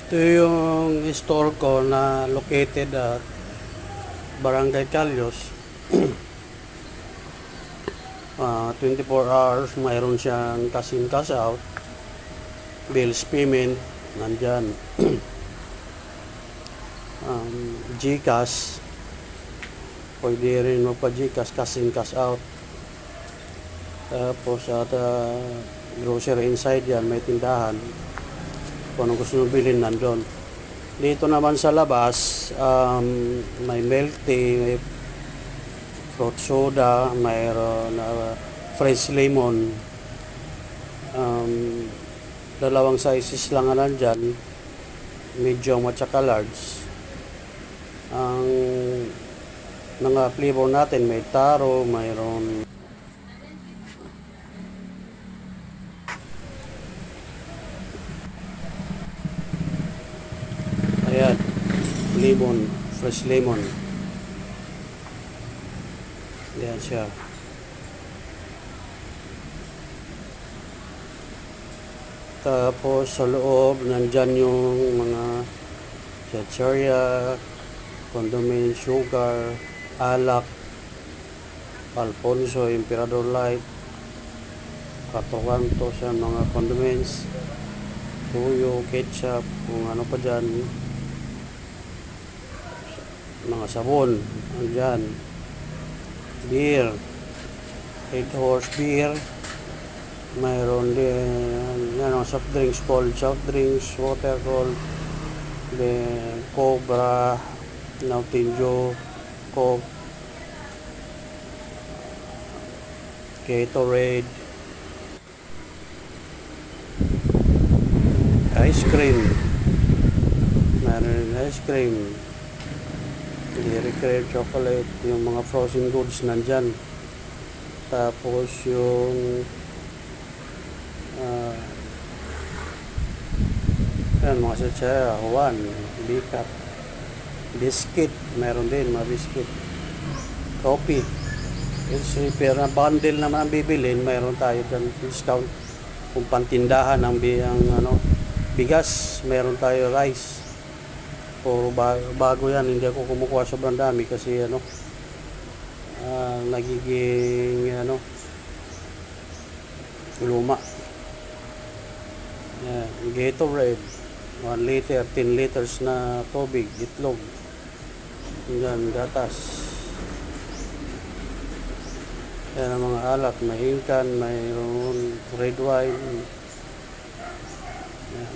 Ito yung store ko na located at Barangay Calyos. 24 hours mayroon siyang cash in cash out, bills payment nandyan. GCash, pwede rin magpa GCash, cash in cash out. Tapos at grocery inside yan, may tindahan, kung ano gusto nyo bilhin nandun. Dito naman sa labas, may milk tea, may fruit soda, mayroon fresh lemon. Dalawang sizes lang na nandyan, medium at saka large. Ang mga flavor natin, may taro, mayroon ayan, lemon, fresh lemon. Ayan siya. Tapos sa loob, nandyan yung mga chicharia, condiment, sugar, alak, Alfonso, Emperador Light, Katokanto sa mga condiments, tuyo, ketchup, kung ano pa dyan, mga sabon, andyan, beer, 8 horse beer, mayroon din soft drinks, cold soft drinks, water cold, then Cobra, Mountain Dew, Coke, Gatorade, ice cream, mayroon ice cream, Dairy Cream, chocolate, yung mga frozen goods nandyan. Tapos yung mga sachet, Juan, Bicat, biscuit, meron din mga biscuit, coffee. Pero na bundle naman ang bibilin, mayroon tayo dyan discount. Kung pantindahan ang bigas, meron tayo rice. O bago yan, hindi ako kumukuha sobrang dami kasi nagiging luma. Gatorade, 1 liter, 10 liters na tubig, itlog, yan, gatas. Yan ang mga alak, may Incan, mayroon red wine,